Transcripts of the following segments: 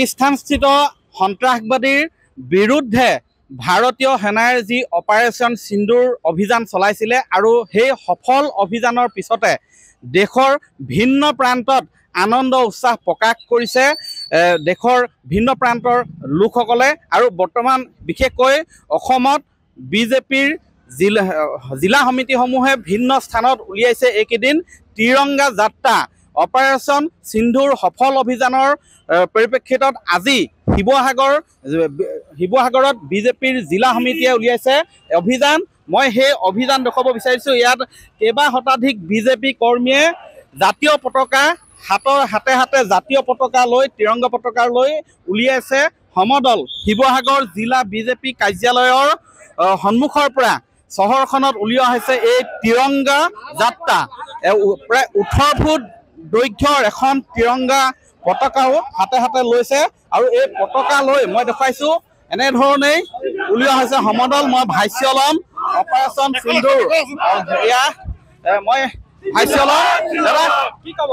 পাকিস্তানস্থিত সন্ত্ৰাসবাদীৰ বিৰুদ্ধে ভাৰতীয় সেনাৰ যি অপাৰেশ্যন সিন্দুৰ অভিযান চলাইছিলে আৰু সেই সফল অভিযানৰ পিছতে দেশৰ ভিন্ন প্ৰান্তত আনন্দ উৎসাহ প্ৰকাশ কৰিছে দেশৰ ভিন্ন প্ৰান্তৰ লোকসকলে। আৰু বৰ্তমান বিশেষকৈ অসমত বিজেপিৰ জিলা সমিতিসমূহে ভিন্ন স্থানত উলিয়াইছে এইকেইদিন ত্ৰিৰংগা যাত্ৰা। অপাৰেশ্যন সিন্ধুৰ সফল অভিযানৰ পৰিপ্ৰেক্ষিতত আজি শিৱসাগৰত বিজেপিৰ জিলা সমিতিয়ে উলিয়াইছে অভিযান। মই সেই অভিযান দেখুৱাব বিচাৰিছোঁ। ইয়াত কেইবা শতাধিক বিজেপি কৰ্মীয়ে জাতীয় পতাকা হাতে হাতে জাতীয় পতাকা লৈ ত্ৰিৰংগা পতাকা লৈ উলিয়াইছে সমদল। শিৱসাগৰ জিলা বিজেপি কাৰ্যালয়ৰ সন্মুখৰ পৰা চহৰখনত উলিওৱা হৈছে এই ত্ৰিৰংগা যাত্ৰা। প্ৰায় 18 ফুট দৈৰ্ঘ্যৰ এখন ত্ৰিৰংগা পতাকাও হাতে হাতে লৈছে আৰু এই পতাকা লৈ মই দেখুৱাইছোঁ এনেধৰণেই উলিওৱা হৈছে সমদল। মই ভাষ্য ল'ম অপাৰেশ্যন সিন্ধুৰ। এয়া মই ভাষ্য ল'ম। দাদা কি ক'ব?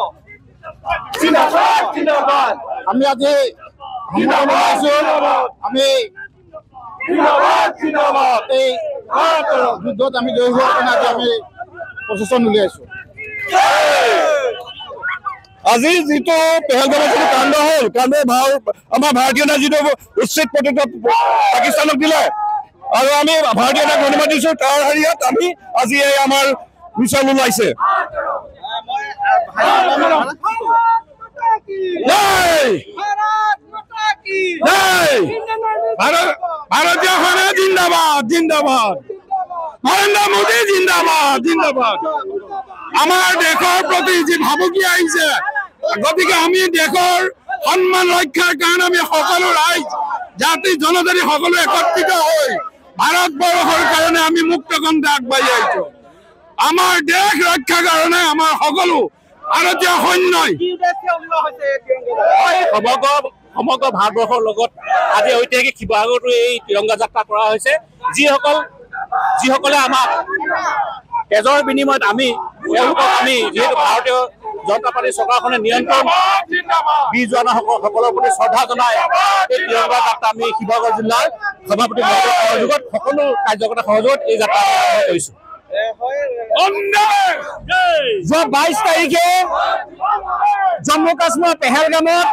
আমি আজি আমি এই যুদ্ধত আমি জয়ী হোৱাৰ কাৰণে আজি আমি প্ৰচেছন উলিয়াইছোঁ। আজি যিটো পেহেলগামত যিটো কাণ্ড হ'ল, কাণ্ডে আমাৰ ভাৰতীয় সেনাই যিটো উচিত প্ৰত্যুত্তৰ পাকিস্তানক দিলে আৰু আমি ভাৰতীয় সেনাক ধন্যবাদ দিছোঁ। তাৰ হেৰিয়াত আমি আজি এই আমাৰ মিছন ওলাইছে। ভাৰতীয় সেনা জিন্দাবাদ জিন্দাবাদ, নৰেন্দ্ৰ মোদী জিন্দাবাদ জিন্দাবাদ। আমাৰ দেশৰ প্ৰতি যি ভাবুকি আহিছে, গতিকে আমি দেশৰ সন্মান ৰক্ষাৰ কাৰণে আমি সকলো ৰাইজ জাতি জনজাতি সকলো একত্ৰিত হৈ ভাৰতবৰ্ষৰ কাৰণে আমি মুক্ত কণ্ঠে আগবাঢ়ি আহিছোঁ। আমাৰ দেশ ৰক্ষাৰ কাৰণে আমাৰ সকলো ভাৰতীয় সৈন্যই সমগ্ৰ ভাৰতবৰ্ষৰ লগত আজি ঐতিহাসিক শিৱসাগৰতো এই ত্ৰিৰংগা যাত্ৰা কৰা হৈছে। যিসকলে আমাক তেজৰ বিনিময়ত তেওঁলোকক আমি যিহেতু ভাৰতীয় জনতা পাৰ্টী চৰকাৰখনে নিয়ন্ত্ৰণ বীৰ জোৱানসকলৰ প্ৰতি শ্ৰদ্ধা জনাই এই ত্ৰিৰংগা যাত্ৰা আমি শিৱসাগৰ জিলাৰ সভাপতি মহোদয়ৰ সহযোগত সকলো কাৰ্যকৰ্তাৰ সহযোগত এই যাত্ৰা আৰম্ভ কৰিছোঁ। যোৱা 22 তাৰিখে জম্মু কাশ্মীৰৰ পেহেলগামত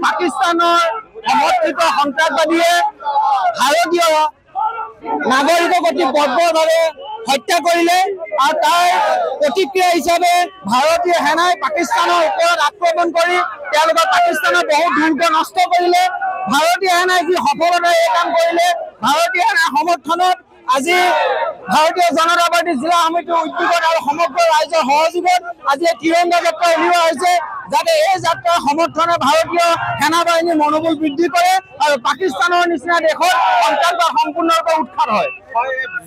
পাকিস্তানৰ সমৰ্থিত সন্ত্ৰাসবাদীয়ে ভাৰতীয় নাগৰিকক অতি বৰ্বৰভাৱে হত্যা কৰিলে আৰু তাৰ প্ৰতিক্ৰিয়া হিচাপে ভাৰতীয় সেনাই পাকিস্তানৰ ওপৰত আক্ৰমণ কৰি তেওঁলোকৰ পাকিস্তানৰ বহু দুৰ্গ নষ্ট কৰিলে। ভাৰতীয় সেনাই যি সফলতাৰে এই কাম কৰিলে, ভাৰতীয় সেনাৰ সমৰ্থনত আজি ভাৰতীয় জনতা পাৰ্টী জিলা সমিতিৰ উদ্যোগত আৰু সমগ্ৰ ৰাইজৰ সহযোগত আজি ত্ৰিৰংগা যাত্ৰা উলিওৱা হৈছে, যাতে এই যাত্ৰাৰ সমৰ্থনে ভাৰতীয় সেনা বাহিনীৰ মনোবল বৃদ্ধি কৰে আৰু পাকিস্তানৰ নিচিনা দেশত সন্ত্ৰাসবাদ সম্পূৰ্ণৰূপে উৎখাত হয়।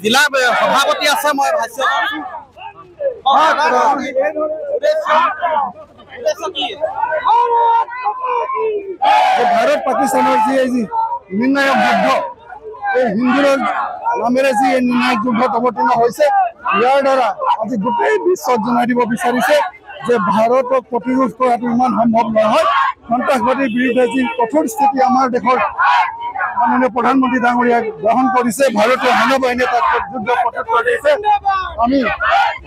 জিলা সভাপতি আছে, মই ভাষ্য ভাৰত পাকিস্তানৰ যি নিৰ্ণায়ক যুদ্ধ, এই হিন্দুৰ নামেৰে যি নিৰ্ণায়ক যুদ্ধত অৱতীৰ্ণ হৈছে, ইয়াৰ দ্বাৰা আজি গোটেই বিশ্বত জনাই দিব বিচাৰিছে যে ভাৰতক প্ৰতিৰোধ কৰাটো ইমান সম্ভৱ নহয়। সন্ত্ৰাসবাদীৰ বিৰুদ্ধে যি কঠোৰ স্থিতি আমাৰ দেশৰ মাননীয় প্ৰধানমন্ত্ৰী ডাঙৰীয়াই গ্ৰহণ কৰিছে, ভাৰতীয় সেনাবাহিনীয়ে তাক যুদ্ধ প্ৰত্যুত্তৰ দিছে। আমি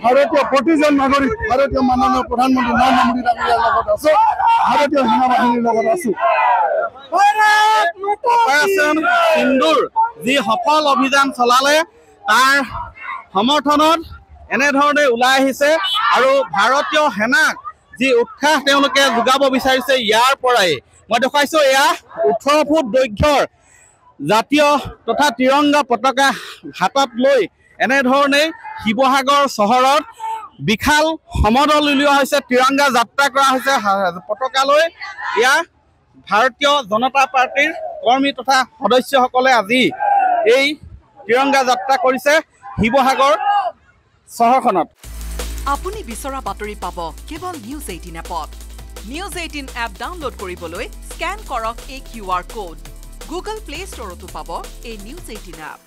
ভাৰতীয় প্ৰতিজন নাগৰিক ভাৰতীয় মাননীয় প্ৰধানমন্ত্ৰী নৰেন্দ্ৰ মোদী ডাঙৰীয়াৰ লগত আছো, ভাৰতীয় সেনাবাহিনীৰ লগত আছো। অপাৰেশ্যন সিন্দুৰ যি সফল অভিযান চলালে তাৰ সমৰ্থনত এনেধৰণে ওলাই আহিছে আৰু ভাৰতীয় সেনাক যি উৎসাহ তেওঁলোকে যোগাব বিচাৰিছে ইয়াৰ পৰাই মই দেখুৱাইছোঁ। এয়া 18 ফুট দৈৰ্ঘ্যৰ জাতীয় তথা ত্ৰিৰংগা পতাকা হাতত লৈ এনেধৰণেই শিৱসাগৰ চহৰত বিশাল সমদল উলিওৱা হৈছে, ত্ৰিৰংগা যাত্ৰা কৰা হৈছে পতাকা লৈ। এয়া ভাৰতীয় জনতা পাৰ্টীৰ কৰ্মী তথা সদস্যসকলে আজি এই ত্ৰিৰংগা যাত্ৰা কৰিছে শিৱসাগৰ চহৰখনত। আপুনি বিচৰা বাতৰি পাব কেৱল নিউজ 18 এপত। নিউজ 18 এপ ডাউনলোড কৰিবলৈ স্কেন কৰক এই QR কোড। গুগল প্লে ষ্টৰতো পাব এই নিউজ 18 এপ।